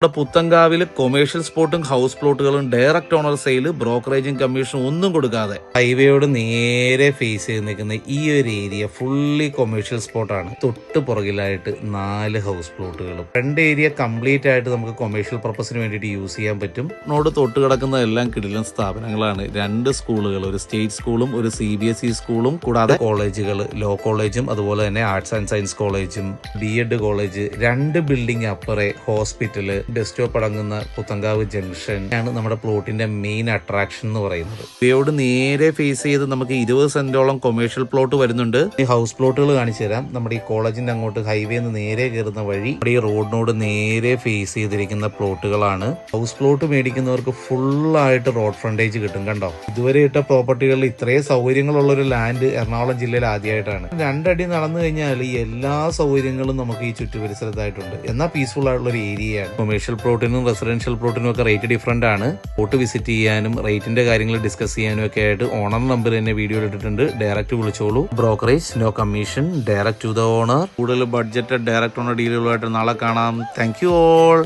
പുത്തങ്കാവില് commercial സ്പോട്ടും house പ്ലോട്ടുകളും direct owner sale ബ്രോക്കറേജും കമ്മീഷനും ഒന്നും കൊടുക്കാതെ ഹൈവേയോട് നേരെ ഫേസ് ചെയ്ത് നിൽക്കുന്ന ഈ ഒരു ഏരിയ ഫുള്ളി കൊമേഴ്ഷ്യൽ സ്പോട്ടാണ്. തൊട്ട് പുറകിലായിട്ട് 4 ഹൗസ് പ്ലോട്ടുകളും. ഫ്രണ്ട് ഏരിയ കംപ്ലീറ്റ് ആയിട്ട് നമുക്ക് കൊമേഴ്ഷ്യൽ പർപ്പസിന് വേണ്ടിയിട്ട് യൂസ് ചെയ്യാൻ പറ്റും. നോട് തൊട്ട് കിടക്കുന്ന എല്ലാം കിടിലൻ സ്ഥാപനങ്ങളാണ്. 2 സ്കൂളുകൾ, ഒരു സ്റ്റേറ്റ് സ്കൂളും ഒരു CBSE സ്കൂളും, കൂടാതെ കോളേജുകൾ, ലോ കോളേജും അതുപോലെ തന്നെ ആർട്സ് ആൻഡ് സയൻസ് കോളേജും B.Ed കോളേജ്, 2 ബിൽഡിംഗ് അപ്പറെ ഹോസ്പിറ്റല്, ബസ് സ്റ്റോപ്പ് അടങ്ങുന്ന പുത്തങ്കാവ് ജംഗ്ഷൻ ആണ് നമ്മുടെ പ്ലോട്ടിന്റെ മെയിൻ അട്രാക്ഷൻ എന്ന് പറയുന്നത്. ഇവയോട് നേരെ ഫേസ് ചെയ്ത് നമുക്ക് 20 സെന്റോളം കൊമേഴ്ഷ്യൽ പ്ലോട്ട് വരുന്നുണ്ട്. ഈ ഹൗസ് പ്ലോട്ടുകൾ കാണിച്ചു തരാം. നമ്മുടെ ഈ കോളേജിന്റെ അങ്ങോട്ട് ഹൈവേന്ന് നേരെ കയറുന്ന വഴി ഈ റോഡിനോട് നേരെ ഫേസ് ചെയ്തിരിക്കുന്ന പ്ലോട്ടുകളാണ്. ഹൗസ് പ്ലോട്ട് മേടിക്കുന്നവർക്ക് ഫുള്ളായിട്ട് റോഡ് ഫ്രണ്ടേജ് കിട്ടും. കണ്ടോ, ഇതുവരെ ഇട്ട പ്രോപ്പർട്ടികളിൽ ഇത്രയും സൗകര്യങ്ങളുള്ള ഒരു ലാൻഡ് എറണാകുളം ജില്ലയിൽ ആദ്യമായിട്ടാണ്. 2 അടി നടന്നു കഴിഞ്ഞാൽ ഈ എല്ലാ സൗകര്യങ്ങളും നമുക്ക് ഈ ചുറ്റുപരിസരത്തായിട്ടുണ്ട്. എന്നാൽ പീസ്ഫുൾ ആയിട്ടുള്ള ഒരു ഏരിയയാണ്. കൊമേഴ്ഷ്യൽ പ്ലോട്ടിനും റെസിഡൻഷ്യൽ പ്ലോട്ടിനും ഒക്കെ റേറ്റ് ഡിഫറന്റ് ആണ്. പ്ലോട്ട് വിസിറ്റ് ചെയ്യാനും റേറ്റിന്റെ കാര്യങ്ങൾ ഡിസ്കസ് ചെയ്യാനും ഒക്കെ ആയിട്ട് ഓണർ നമ്പർ തന്നെ വീഡിയോ ഇട്ടിട്ടുണ്ട്. ഡയറക്റ്റ് വിളിച്ചോളൂ. Brokerage, no commission, direct to the owner. കൂടുതൽ ബഡ്ജറ്റ് ഡയറക്റ്റ് ഓണർ ഡീലുകളായിട്ട് നാളെ കാണാം. Thank you all.